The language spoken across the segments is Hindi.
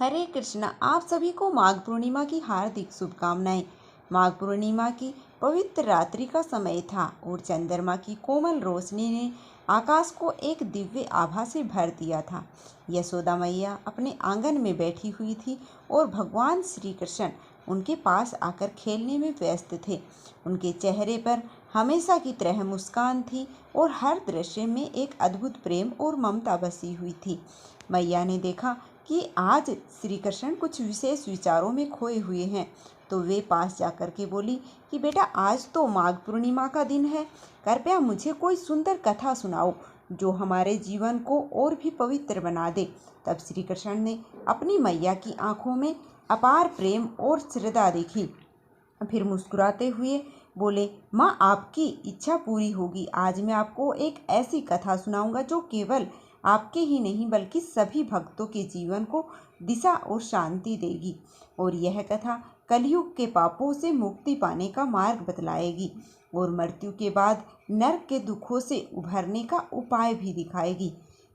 हरे कृष्णा। आप सभी को माघ पूर्णिमा की हार्दिक शुभकामनाएं। माघ पूर्णिमा की पवित्र रात्रि का समय था और चंद्रमा की कोमल रोशनी ने आकाश को एक दिव्य आभा से भर दिया था। यशोदा मैया अपने आंगन में बैठी हुई थी और भगवान श्री कृष्ण उनके पास आकर खेलने में व्यस्त थे। उनके चेहरे पर हमेशा की तरह मुस्कान थी और हर दृश्य में एक अद्भुत प्रेम और ममता बसी हुई थी। मैया ने देखा कि आज श्री कृष्ण कुछ विशेष विचारों में खोए हुए हैं, तो वे पास जाकर के बोली कि बेटा, आज तो माघ पूर्णिमा का दिन है, कृपया मुझे कोई सुंदर कथा सुनाओ जो हमारे जीवन को और भी पवित्र बना दे। तब श्री कृष्ण ने अपनी मैया की आंखों में अपार प्रेम और श्रद्धा देखी। फिर मुस्कुराते हुए बोले, माँ, आपकी इच्छा पूरी होगी। आज मैं आपको एक ऐसी कथा सुनाऊंगा जो केवल आपके ही नहीं बल्कि सभी भक्तों के जीवन को दिशा और शांति देगी। और यह कथा कलयुग के पापों से मुक्ति पाने का मार्ग बतलाएगी और मृत्यु के बाद नरक के दुखों से उभरने का उपाय भी दिखाएगी।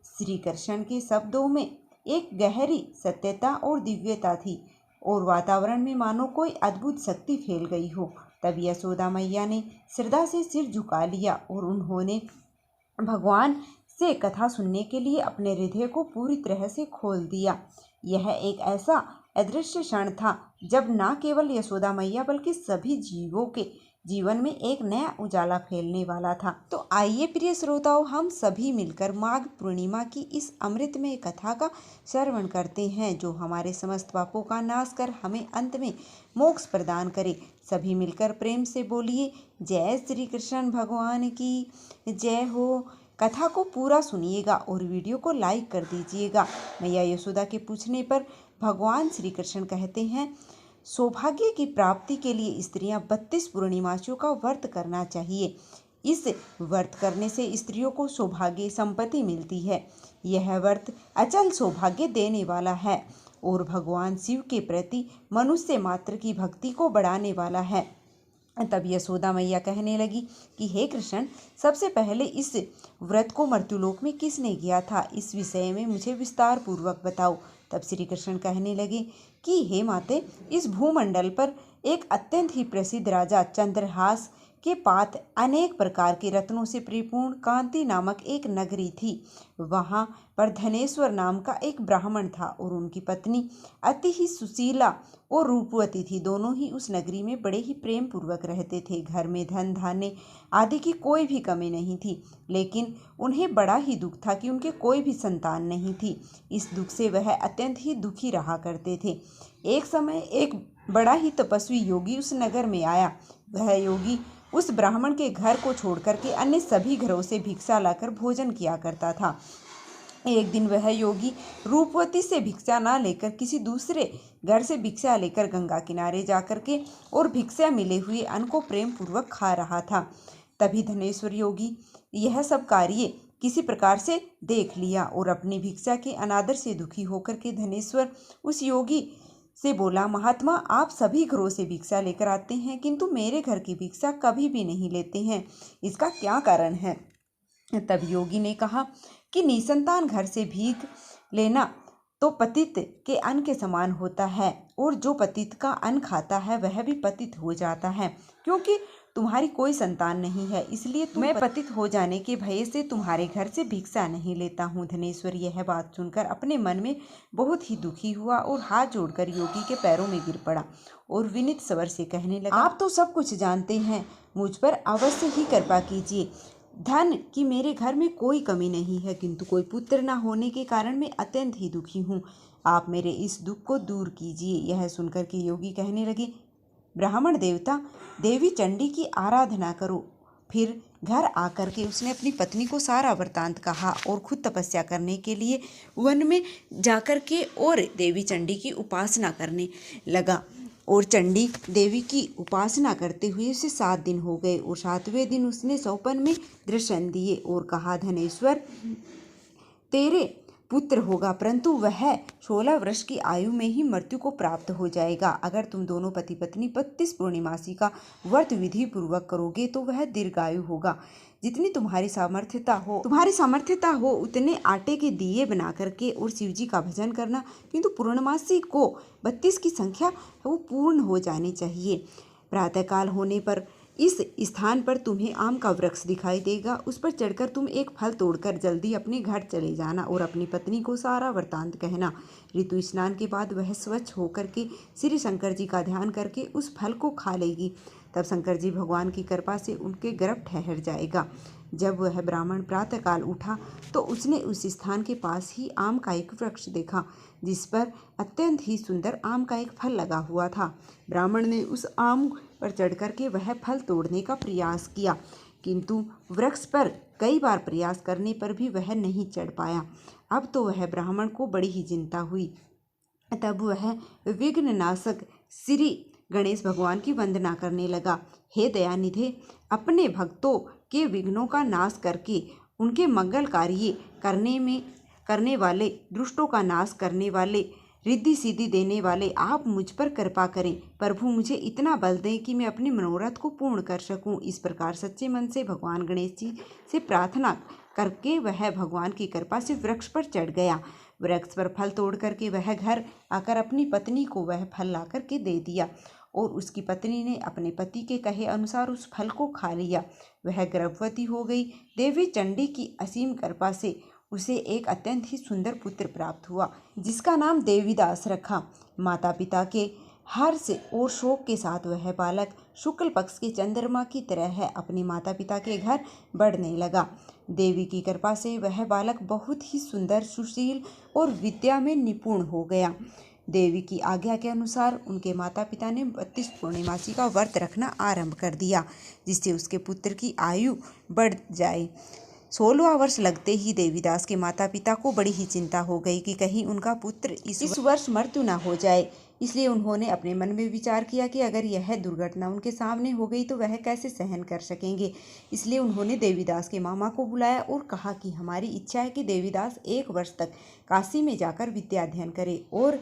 श्री कृष्ण के शब्दों में एक गहरी सत्यता और दिव्यता थी और वातावरण में मानो कोई अद्भुत शक्ति फैल गई हो। तब यशोदा मैया ने श्रद्धा से सिर झुका लिया और उन्होंने भगवान से कथा सुनने के लिए अपने हृदय को पूरी तरह से खोल दिया। यह एक ऐसा अदृश्य क्षण था जब न केवल यशोदा मैया बल्कि सभी जीवों के जीवन में एक नया उजाला फैलने वाला था। तो आइए प्रिय श्रोताओं, हम सभी मिलकर माघ पूर्णिमा की इस अमृतमय कथा का श्रवण करते हैं जो हमारे समस्त पापों का नाश कर हमें अंत में मोक्ष प्रदान करे। सभी मिलकर प्रेम से बोलिए, जय श्री कृष्ण भगवान की जय हो। कथा को पूरा सुनिएगा और वीडियो को लाइक कर दीजिएगा। मैया यशोदा के पूछने पर भगवान श्री कृष्ण कहते हैं, सौभाग्य की प्राप्ति के लिए स्त्रियां 32 पूर्णिमासियों का व्रत करना चाहिए। इस व्रत करने से स्त्रियों को सौभाग्य संपत्ति मिलती है। यह व्रत अचल सौभाग्य देने वाला है और भगवान शिव के प्रति मनुष्य मात्र की भक्ति को बढ़ाने वाला है। तब यशोदा मैया कहने लगी कि हे कृष्ण, सबसे पहले इस व्रत को मर्त्युलोक में किसने किया था? इस विषय में मुझे विस्तार पूर्वक बताओ। तब श्री कृष्ण कहने लगे कि हे माते, इस भूमंडल पर एक अत्यंत ही प्रसिद्ध राजा चंद्रहास के पास अनेक प्रकार के रत्नों से परिपूर्ण कांति नामक एक नगरी थी। वहाँ पर धनेश्वर नाम का एक ब्राह्मण था और उनकी पत्नी अति ही सुशीला और रूपवती थी। दोनों ही उस नगरी में बड़े ही प्रेम पूर्वक रहते थे। घर में धन धान्य आदि की कोई भी कमी नहीं थी, लेकिन उन्हें बड़ा ही दुख था कि उनके कोई भी संतान नहीं थी। इस दुख से वह अत्यंत ही दुखी रहा करते थे। एक समय एक बड़ा ही तपस्वी योगी उस नगर में आया। वह योगी उस ब्राह्मण के घर को छोड़कर के अन्य सभी घरों से भिक्षा लाकर भोजन किया करता था। एक दिन वह योगी रूपवती से भिक्षा ना लेकर किसी दूसरे घर से भिक्षा लेकर गंगा किनारे जाकर के और भिक्षा मिले हुए अन्न को प्रेम पूर्वक खा रहा था। तभी धनेश्वर योगी यह सब कार्य किसी प्रकार से देख लिया और अपनी भिक्षा के अनादर से दुखी होकर के धनेश्वर उस योगी से बोला, महात्मा, आप सभी घरों से भिक्षा लेकर आते हैं किंतु मेरे घर की भिक्षा कभी भी नहीं लेते हैं, इसका क्या कारण है? तब योगी ने कहा कि निसंतान घर से भीख लेना तो पतित के अन्न के समान होता है और जो पतित का अन्न खाता है वह भी पतित हो जाता है। क्योंकि तुम्हारी कोई संतान नहीं है, इसलिए मैं पतित हो जाने के भय से तुम्हारे घर से भिक्षा नहीं लेता हूँ। धनेश्वर यह बात सुनकर अपने मन में बहुत ही दुखी हुआ और हाथ जोड़कर योगी के पैरों में गिर पड़ा और विनीत स्वर से कहने लगा, आप तो सब कुछ जानते हैं, मुझ पर अवश्य ही कृपा कीजिए। धन की मेरे घर में कोई कमी नहीं है, किंतु कोई पुत्र न होने के कारण मैं अत्यंत ही दुखी हूँ। आप मेरे इस दुख को दूर कीजिए। यह सुनकर के योगी कहने लगे, ब्राह्मण देवता देवी चंडी की आराधना करो। फिर घर आकर के उसने अपनी पत्नी को सारा वृतांत कहा और खुद तपस्या करने के लिए वन में जाकर के और देवी चंडी की उपासना करने लगा। और चंडी देवी की उपासना करते हुए उसे 7 दिन हो गए और 7वें दिन उसने स्वप्न में दर्शन दिए और कहा, धनेश्वर, तेरे पुत्र होगा, परंतु वह 16 वर्ष की आयु में ही मृत्यु को प्राप्त हो जाएगा। अगर तुम दोनों पति पत्नी 32 पूर्णिमासी का व्रत विधि पूर्वक करोगे तो वह दीर्घायु होगा। जितनी तुम्हारी सामर्थ्यता हो उतने आटे के दिए बना करके और शिव जी का भजन करना, किंतु पूर्णमासी को 32 की संख्या वो पूर्ण हो जानी चाहिए। प्रातःकाल होने पर इस स्थान पर तुम्हें आम का वृक्ष दिखाई देगा, उस पर चढ़कर तुम एक फल तोड़कर जल्दी अपने घर चले जाना और अपनी पत्नी को सारा वृत्तांत कहना। ऋतु स्नान के बाद वह स्वच्छ होकर के श्री शंकर जी का ध्यान करके उस फल को खा लेगी। तब शंकर जी भगवान की कृपा से उनके गर्भ ठहर जाएगा। जब वह ब्राह्मण प्रातःकाल उठा तो उसने उस स्थान के पास ही आम का एक वृक्ष देखा, जिस पर अत्यंत ही सुंदर आम का एक फल लगा हुआ था। ब्राह्मण ने उस आम पर चढ़ करके वह फल तोड़ने का प्रयास किया, किंतु वृक्ष पर कई बार प्रयास करने पर भी वह नहीं चढ़ पाया। अब तो वह ब्राह्मण को बड़ी ही चिंता हुई। तब वह विघ्ननाशक श्री गणेश भगवान की वंदना करने लगा। हे दयानिधे, अपने भक्तों के विघ्नों का नाश करके उनके मंगल कार्य करने वाले, दुष्टों का नाश करने वाले, रिद्धि सिद्धि देने वाले आप मुझ पर कृपा करें। प्रभु मुझे इतना बल दें कि मैं अपने मनोरथ को पूर्ण कर सकूं। इस प्रकार सच्चे मन से भगवान गणेश जी से प्रार्थना करके वह भगवान की कृपा से वृक्ष पर चढ़ गया। वृक्ष पर फल तोड़ करके वह घर आकर अपनी पत्नी को वह फल ला करके दे दिया और उसकी पत्नी ने अपने पति के कहे अनुसार उस फल को खा लिया। वह गर्भवती हो गई। देवी चंडी की असीम कृपा से उसे एक अत्यंत ही सुंदर पुत्र प्राप्त हुआ, जिसका नाम देवीदास रखा। माता पिता के हर्ष और शोक के साथ वह बालक शुक्ल पक्ष के चंद्रमा की तरह अपने माता पिता के घर बढ़ने लगा। देवी की कृपा से वह बालक बहुत ही सुंदर, सुशील और विद्या में निपुण हो गया। देवी की आज्ञा के अनुसार उनके माता पिता ने 32 पूर्णिमासी का व्रत रखना आरंभ कर दिया, जिससे उसके पुत्र की आयु बढ़ जाए। 16 वर्ष लगते ही देवीदास के माता पिता को बड़ी ही चिंता हो गई कि कहीं उनका पुत्र इस वर्ष मृत्यु न हो जाए। इसलिए उन्होंने अपने मन में विचार किया कि अगर यह दुर्घटना उनके सामने हो गई तो वह कैसे सहन कर सकेंगे। इसलिए उन्होंने देवीदास के मामा को बुलाया और कहा कि हमारी इच्छा है कि देवीदास 1 वर्ष तक काशी में जाकर विद्या अध्ययन करे और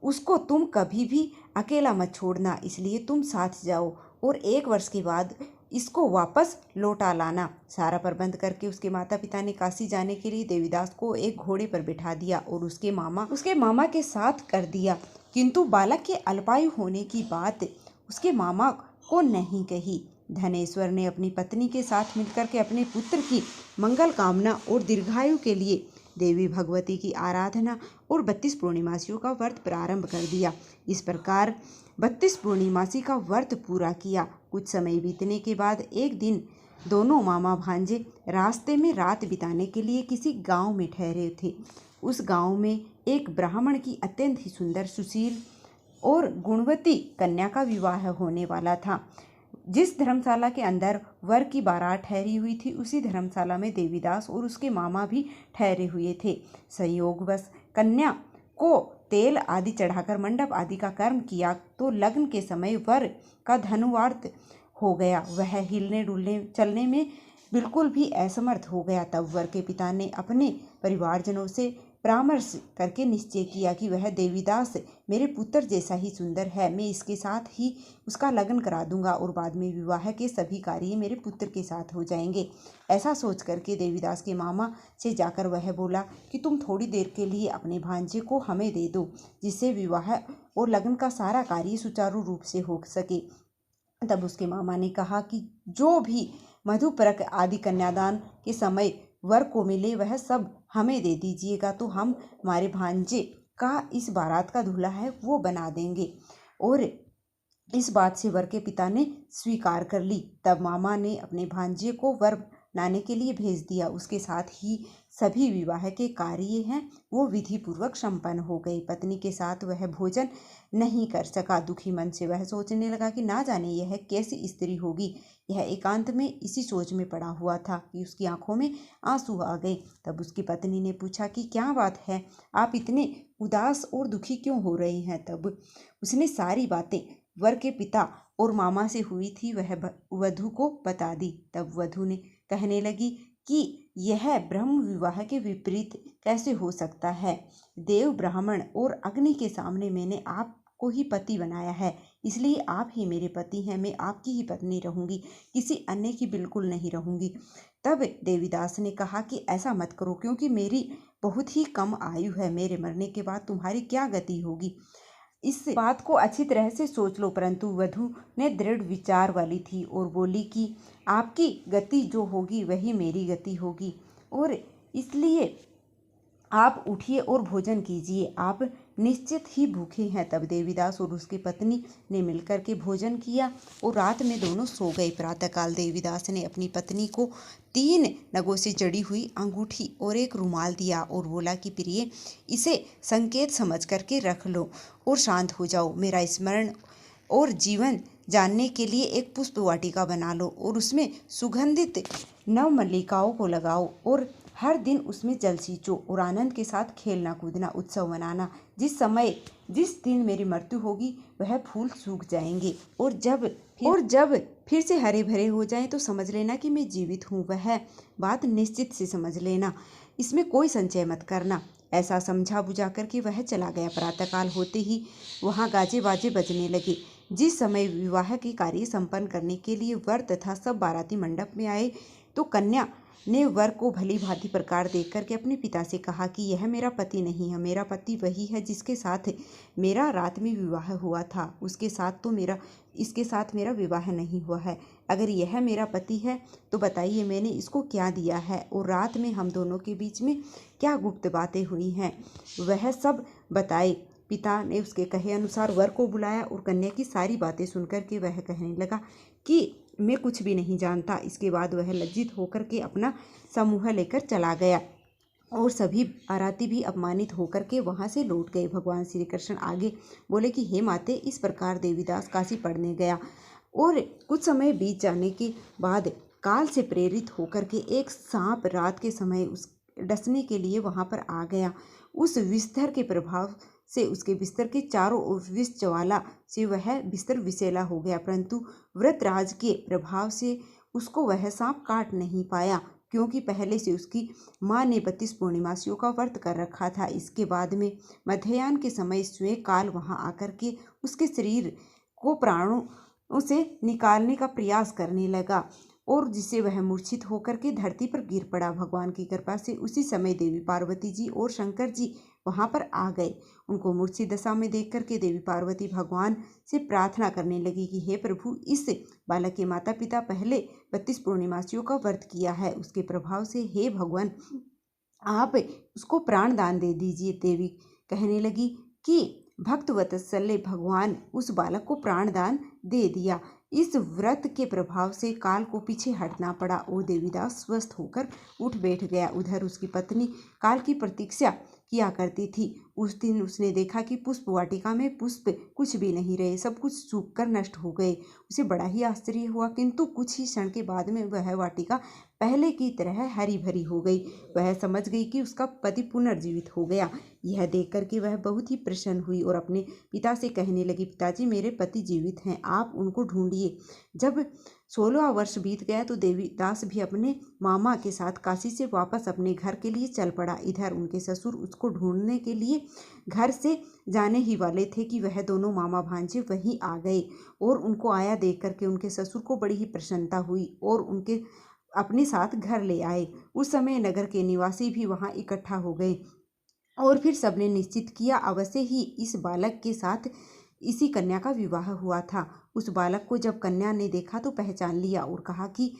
उसको तुम कभी भी अकेला मत छोड़ना, इसलिए तुम साथ जाओ और 1 वर्ष के बाद इसको वापस लौटा लाना। सारा प्रबंध करके उसके माता पिता ने काशी जाने के लिए देवीदास को एक घोड़े पर बिठा दिया और उसके मामा के साथ कर दिया, किंतु बालक के अल्पायु होने की बात उसके मामा को नहीं कही। धनेश्वर ने अपनी पत्नी के साथ मिलकर के अपने पुत्र की मंगल कामना और दीर्घायु के लिए देवी भगवती की आराधना और 32 पूर्णिमासियों का व्रत प्रारंभ कर दिया। इस प्रकार 32 पूर्णिमासी का व्रत पूरा किया। कुछ समय बीतने के बाद एक दिन दोनों मामा भांजे रास्ते में रात बिताने के लिए किसी गांव में ठहरे थे। उस गांव में एक ब्राह्मण की अत्यंत ही सुंदर, सुशील और गुणवती कन्या का विवाह होने वाला था। जिस धर्मशाला के अंदर वर की बारात ठहरी हुई थी, उसी धर्मशाला में देवीदास और उसके मामा भी ठहरे हुए थे। संयोगवश कन्या को तेल आदि चढ़ाकर मंडप आदि का कर्म किया तो लग्न के समय वर का धनुवार्थ हो गया। वह हिलने डुलने चलने में बिल्कुल भी असमर्थ हो गया। तब वर के पिता ने अपने परिवारजनों से परामर्श करके निश्चय किया कि वह देवीदास मेरे पुत्र जैसा ही सुंदर है, मैं इसके साथ ही उसका लगन करा दूंगा और बाद में विवाह के सभी कार्य मेरे पुत्र के साथ हो जाएंगे। ऐसा सोच करके देवीदास के मामा से जाकर वह बोला कि तुम थोड़ी देर के लिए अपने भांजे को हमें दे दो, जिससे विवाह और लगन का सारा कार्य सुचारू रूप से हो सके। तब उसके मामा ने कहा कि जो भी मधुपर्क आदि कन्यादान के समय वर को मिले वह सब हमें दे दीजिएगा, तो हम हमारे भांजे का इस बारात का दूल्हा है वो बना देंगे। और इस बात से वर के पिता ने स्वीकार कर ली। तब मामा ने अपने भांजे को वर बनाने के लिए भेज दिया। उसके साथ ही सभी विवाह के कार्य हैं वो विधि पूर्वक संपन्न हो गए। पत्नी के साथ वह भोजन नहीं कर सका। दुखी मन से वह सोचने लगा कि ना जाने यह कैसी स्त्री होगी। यह एकांत में इसी सोच में पड़ा हुआ था कि उसकी आंखों में आंसू आ गए। तब उसकी पत्नी ने पूछा कि क्या बात है, आप इतने उदास और दुखी क्यों हो रहे हैं। तब उसने सारी बातें वर के पिता और मामा से हुई थी वह वधू को बता दी। तब वधू ने कहने लगी कि यह ब्रह्म विवाह के विपरीत कैसे हो सकता है? देव, ब्राह्मण और अग्नि के सामने मैंने आपको ही पति बनाया है, इसलिए आप ही मेरे पति हैं। मैं आपकी ही पत्नी रहूंगी, किसी अन्य की बिल्कुल नहीं रहूंगी। तब देवीदास ने कहा कि ऐसा मत करो, क्योंकि मेरी बहुत ही कम आयु है। मेरे मरने के बाद तुम्हारी क्या गति होगी, इस बात को अच्छी तरह से सोच लो। परंतु वधू ने दृढ़ विचार वाली थी और बोली कि आपकी गति जो होगी वही मेरी गति होगी, और इसलिए आप उठिए और भोजन कीजिए, आप निश्चित ही भूखे हैं। तब देवीदास और उसकी पत्नी ने मिलकर के भोजन किया और रात में दोनों सो गए। प्रातःकाल देवीदास ने अपनी पत्नी को 3 नगों से जड़ी हुई अंगूठी और एक रुमाल दिया और बोला कि प्रिय, इसे संकेत समझ करके रख लो और शांत हो जाओ। मेरा स्मरण और जीवन जानने के लिए एक पुष्प वाटिका बना लो और उसमें सुगंधित नव मल्लिकाओं को लगाओ और हर दिन उसमें जल सींचो और आनंद के साथ खेलना कूदना, उत्सव मनाना। जिस दिन मेरी मृत्यु होगी वह फूल सूख जाएंगे और जब फिर से हरे भरे हो जाएं तो समझ लेना कि मैं जीवित हूँ। वह बात निश्चित से समझ लेना, इसमें कोई संचय मत करना। ऐसा समझा बुझा करके वह चला गया। प्रातःकाल होते ही वहाँ गाजे बाजे बजने लगे। जिस समय विवाह के कार्य संपन्न करने के लिए वर तथा सब बाराती मंडप में आए तो कन्या ने वर को भली भांति प्रकार देख करके अपने पिता से कहा कि यह मेरा पति नहीं है, मेरा पति वही है जिसके साथ मेरा रात में विवाह हुआ था, इसके साथ मेरा विवाह नहीं हुआ है। अगर यह मेरा पति है तो बताइए मैंने इसको क्या दिया है और रात में हम दोनों के बीच में क्या गुप्त बातें हुई हैं, वह सब बताए। पिता ने उसके कहे अनुसार वर को बुलाया और कन्या की सारी बातें सुनकर के वह कहने लगा कि मैं कुछ भी नहीं जानता। इसके बाद वह लज्जित होकर के अपना समूह लेकर चला गया और सभी बाराती भी अपमानित होकर के वहां से लौट गए। भगवान श्री कृष्ण आगे बोले कि हे माते, इस प्रकार देवीदास काशी पढ़ने गया और कुछ समय बीत जाने के बाद काल से प्रेरित होकर के एक सांप रात के समय उस डसने के लिए वहां पर आ गया। उस विस्तर के प्रभाव से उसके बिस्तर के चारों ओर विष ज्वाला से वह बिस्तर विषैला हो गया, परंतु व्रतराज के प्रभाव से उसको वह सांप काट नहीं पाया, क्योंकि पहले से उसकी माँ ने 32 पूर्णिमासियों का व्रत कर रखा था। इसके बाद में मध्याह्न के समय स्वयं काल वहां आकर के उसके शरीर को प्राणों से निकालने का प्रयास करने लगा और जिससे वह मूर्छित होकर के धरती पर गिर पड़ा। भगवान की कृपा से उसी समय देवी पार्वती जी और शंकर जी वहां पर आ गए। उनको मूर्छित दशा में देख करके देवी पार्वती भगवान से प्रार्थना करने लगी कि हे प्रभु, इस बालक के माता पिता पहले 32 पूर्णिमासियों का व्रत किया है, उसके प्रभाव से हे भगवान आप उसको प्राण दान दे दीजिए। देवी कहने लगी कि भक्त वत्सल्य भगवान उस बालक को प्राण दान दे दिया। इस व्रत के प्रभाव से काल को पीछे हटना पड़ा और देवीदास स्वस्थ होकर उठ बैठ गया। उधर उसकी पत्नी काल की प्रतीक्षा किया करती थी। उस दिन उसने देखा कि पुष्प वाटिका में पुष्प कुछ भी नहीं रहे, सब कुछ सूखकर नष्ट हो गए। उसे बड़ा ही आश्चर्य हुआ, किंतु कुछ ही क्षण के बाद में वह वाटिका पहले की तरह हरी भरी हो गई। वह समझ गई कि उसका पति पुनर्जीवित हो गया। यह देख करके वह बहुत ही प्रसन्न हुई और अपने पिता से कहने लगी, पिताजी मेरे पति जीवित हैं, आप उनको ढूंढिए। जब 16वां वर्ष बीत गया तो देवीदास भी अपने मामा के साथ काशी से वापस अपने घर के लिए चल पड़ा। इधर उनके ससुर उसको ढूंढने के लिए घर से जाने ही वाले थे कि वह दोनों मामा भांजे वहीं आ गए और उनको आया देख करके उनके ससुर को बड़ी ही प्रसन्नता हुई और उनके अपने साथ घर ले आए। उस समय नगर के निवासी भी वहां इकट्ठा हो गए और फिर सबने निश्चित किया अवश्य ही इस बालक के साथ इसी कन्या का विवाह हुआ था। उस बालक को जब कन्या ने देखा तो पहचान लिया और कहा कि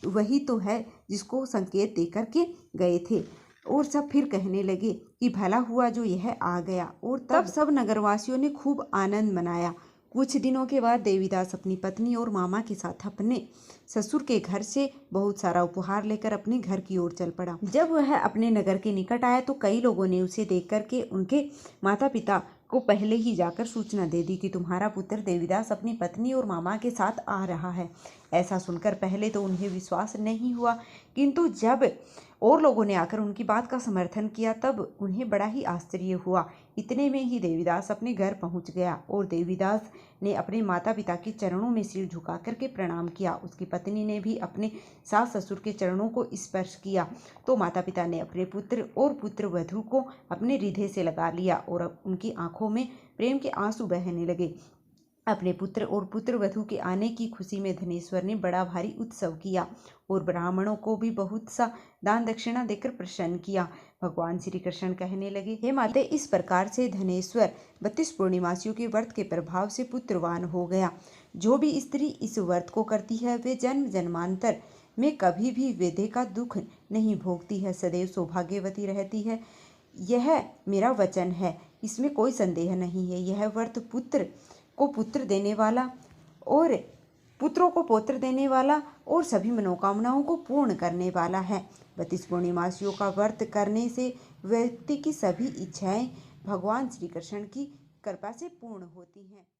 वही तो है जिसको संकेत दे करके गए थे। और सब फिर कहने लगे कि भला हुआ जो यह आ गया। और तब सब नगरवासियों ने खूब आनंद मनाया। कुछ दिनों के बाद देवीदास अपनी पत्नी और मामा के साथ अपने ससुर के घर से बहुत सारा उपहार लेकर अपने घर की ओर चल पड़ा। जब वह अपने नगर के निकट आया तो कई लोगों ने उसे देख करके उनके माता पिता को पहले ही जाकर सूचना दे दी कि तुम्हारा पुत्र देवीदास अपनी पत्नी और मामा के साथ आ रहा है। ऐसा सुनकर पहले तो उन्हें विश्वास नहीं हुआ, किंतु जब और लोगों ने आकर उनकी बात का समर्थन किया, तब उन्हें बड़ा ही आश्चर्य हुआ। इतने में ही देवीदास अपने घर पहुंच गया और देवीदास ने अपने माता पिता के चरणों में सिर झुका करके प्रणाम किया। उसकी पत्नी ने भी अपने सास ससुर के चरणों को स्पर्श किया। तो माता पिता ने अपने पुत्र और पुत्र वधू को अपने हृदय से लगा लिया और अब उनकी आंखों में प्रेम के आंसू बहने लगे। अपने पुत्र और पुत्र वधू के आने की खुशी में धनेश्वर ने बड़ा भारी उत्सव किया और ब्राह्मणों को भी बहुत सा दान दक्षिणा देकर प्रसन्न किया। भगवान श्री कृष्ण कहने लगे, हे माते, इस प्रकार से धनेश्वर 32 पूर्णिमासियों के व्रत के प्रभाव से पुत्रवान हो गया। जो भी स्त्री इस व्रत को करती है वे जन्म जन्मांतर में कभी भी वैधे का दुख नहीं भोगती है, सदैव सौभाग्यवती रहती है। यह मेरा वचन है, इसमें कोई संदेह नहीं है। यह व्रत पुत्र को पुत्र देने वाला और पुत्रों को पौत्र देने वाला और सभी मनोकामनाओं को पूर्ण करने वाला है। 32 पूर्णिमासियों का व्रत करने से व्यक्ति की सभी इच्छाएं भगवान श्री कृष्ण की कृपा से पूर्ण होती हैं।